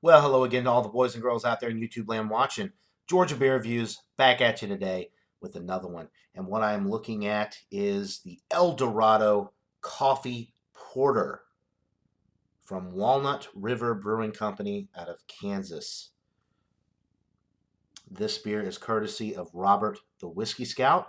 Well, hello again to all the boys and girls out there in YouTube land watching. Georgia Beer Reviews back at you today with another one. And what I'm looking at is the El Dorado Coffee Porter from Walnut River Brewing Company out of Kansas. This beer is courtesy of Robert the Whiskey Scout.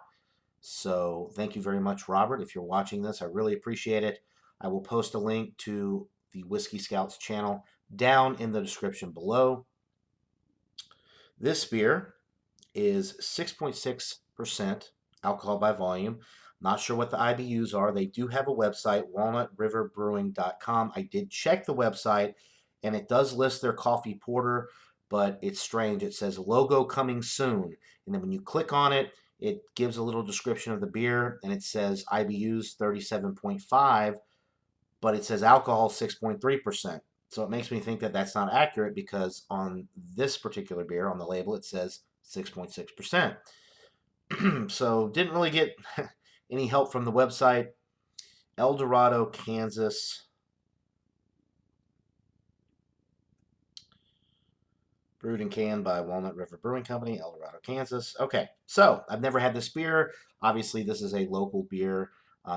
So thank you very much, Robert. If you're watching this, I really appreciate it. I will post a link to the Whiskey Scouts channel down in the description below. This beer is 6.6% alcohol by volume. Not sure what the IBUs are. They do have a website, walnutriverbrewing.com. I did check the website, and it does list their coffee porter, but it's strange. It says logo coming soon. And then when you click on it, it gives a little description of the beer, and it says IBUs 37.5, but it says alcohol 6.3%. So it makes me think that that's not accurate because on this particular beer, on the label, it says 6.6%. So didn't really get any help from the website. El Dorado, Kansas. Brewed and canned by Walnut River Brewing Company, El Dorado, Kansas. Okay, so I've never had this beer. Obviously, this is a local beer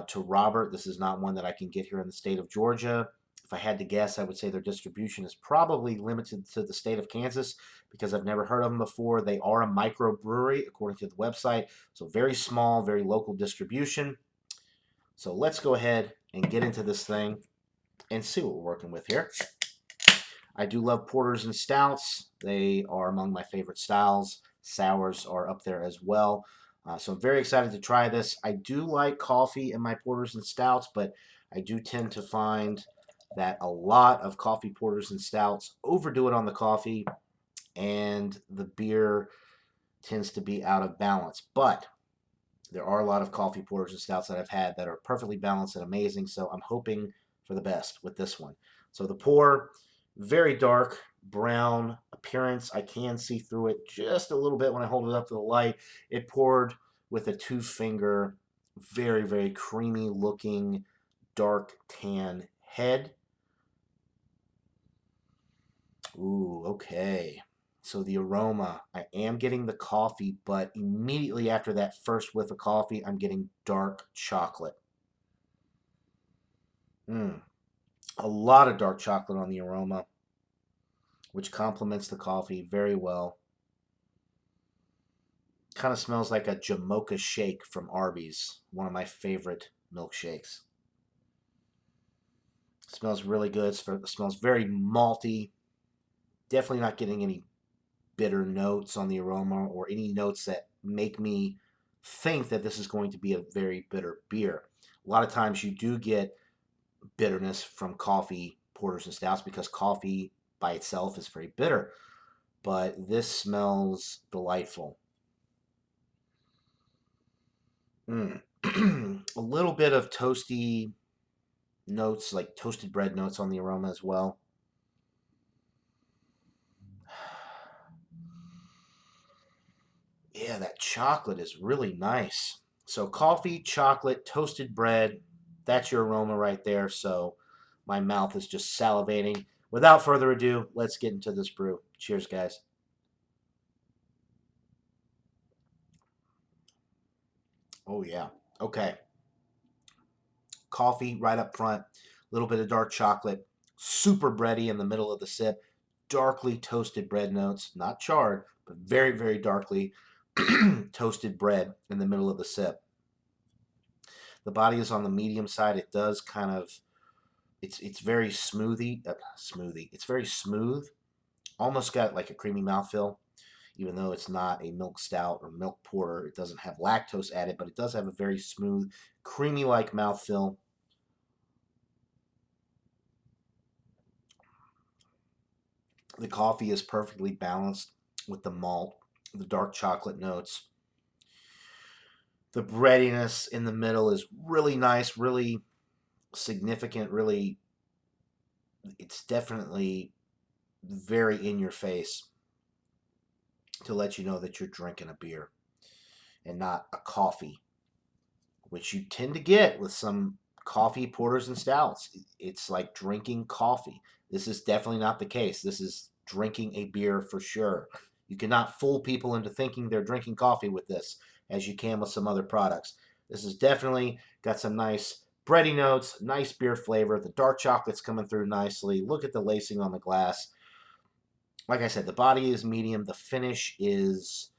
to Robert. This is not one that I can get here in the state of Georgia. If I had to guess, I would say their distribution is probably limited to the state of Kansas because I've never heard of them before. They are a microbrewery, according to the website, so very small, very local distribution. So let's go ahead and get into this thing and see what we're working with here. I do love porters and stouts. They are among my favorite styles. Sours are up there as well. So I'm very excited to try this. I do like coffee in my porters and stouts, but I do tend to find that a lot of coffee porters and stouts overdo it on the coffee, and the beer tends to be out of balance. But there are a lot of coffee porters and stouts that I've had that are perfectly balanced and amazing, so I'm hoping for the best with this one. So the pour, very dark brown appearance. I can see through it just a little bit when I hold it up to the light. It poured with a two-finger, very, very creamy looking dark tan head. Ooh, okay. So the aroma, I am getting the coffee, but immediately after that first whiff of coffee, I'm getting dark chocolate. A lot of dark chocolate on the aroma, which complements the coffee very well. Kind of smells like a Jamocha shake from Arby's, one of my favorite milkshakes. Smells really good. It smells very malty. Definitely not getting any bitter notes on the aroma or any notes that make me think that this is going to be a very bitter beer. A lot of times you do get bitterness from coffee porters and stouts because coffee by itself is very bitter, but this smells delightful. A little bit of toasty notes, like toasted bread notes on the aroma as well. Yeah, that chocolate is really nice. So coffee, chocolate, toasted bread, that's your aroma right there. So my mouth is just salivating. Without further ado, let's get into this brew. Cheers, guys. Oh, yeah. Okay. Coffee right up front, a little bit of dark chocolate, super bready in the middle of the sip, darkly toasted bread notes, not charred, but very, very darkly toasted bread in the middle of the sip. The body is on the medium side. It does kind of, it's very smoothie. It's very smooth, almost got like a creamy mouthfeel, even though it's not a milk stout or milk porter. It doesn't have lactose added, but it does have a very smooth, creamy-like mouthfeel. The coffee is perfectly balanced with the malt, the dark chocolate notes. The breadiness in the middle is really nice, really significant, really, it's definitely very in your face to let you know that you're drinking a beer and not a coffee, which you tend to get with some coffee porters and stouts. It's like drinking coffee. This is definitely not the case. This is drinking a beer for sure. You cannot fool people into thinking they're drinking coffee with this, as you can with some other products. This has definitely got some nice bready notes, nice beer flavor. The dark chocolate's coming through nicely. Look at the lacing on the glass. Like I said, the body is medium. The finish is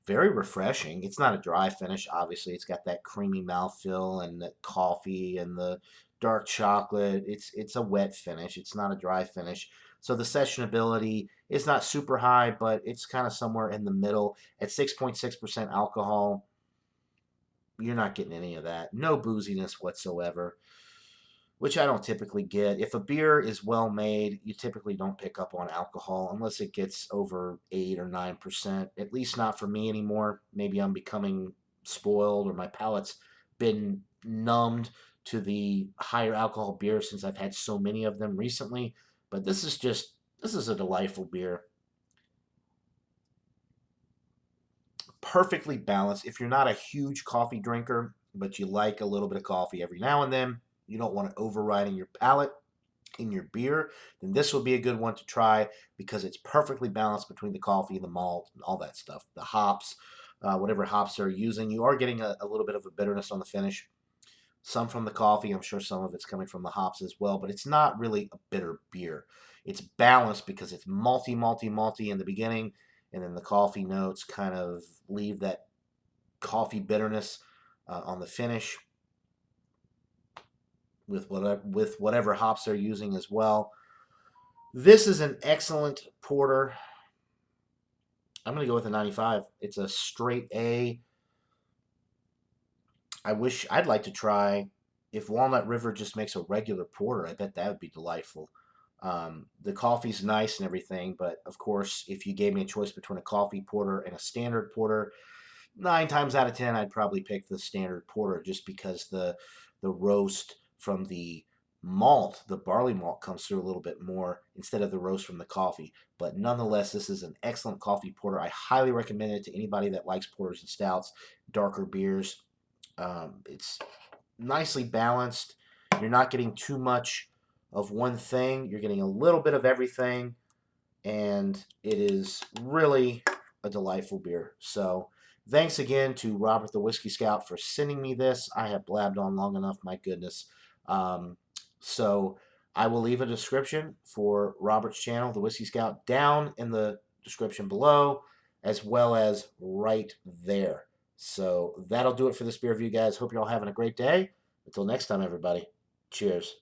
very refreshing. It's not a dry finish, obviously. It's got that creamy mouthfeel and the coffee and the dark chocolate. It's a wet finish. It's not a dry finish. So the sessionability is not super high, but it's kind of somewhere in the middle. At 6.6% alcohol, you're not getting any of that. No booziness whatsoever, which I don't typically get. If a beer is well made, you typically don't pick up on alcohol unless it gets over 8 or 9%. At least not for me anymore. Maybe I'm becoming spoiled or my palate's been numbed to the higher alcohol beer since I've had so many of them recently. But this is a delightful beer. Perfectly balanced. If you're not a huge coffee drinker, but you like a little bit of coffee every now and then, you don't want it overriding your palate in your beer, then this will be a good one to try because it's perfectly balanced between the coffee, the malt, and all that stuff. The hops, whatever hops they're using, you are getting a little bit of a bitterness on the finish. Some from the coffee, I'm sure some of it's coming from the hops as well, but it's not really a bitter beer. It's balanced because it's malty, malty, malty in the beginning, and then the coffee notes kind of leave that coffee bitterness on the finish with whatever hops they're using as well. This is an excellent porter. I'm going to go with a 95. It's a straight A. I'd like to try if Walnut River just makes a regular porter. I bet that would be delightful. The coffee's nice and everything, but of course, if you gave me a choice between a coffee porter and a standard porter, 9 times out of 10, I'd probably pick the standard porter just because the roast from the malt, the barley malt, comes through a little bit more instead of the roast from the coffee. But nonetheless, this is an excellent coffee porter. I highly recommend it to anybody that likes porters and stouts, darker beers. It's nicely balanced. You're not getting too much of one thing. You're getting a little bit of everything, and it is really a delightful beer. So thanks again to Robert the Whiskey Scout for sending me this. I have blabbed on long enough, my goodness. So I will leave a description for Robert's channel, the Whiskey Scout, down in the description below, as well as right there. So that'll do it for this beer review, guys. Hope you're all having a great day. Until next time, everybody. Cheers.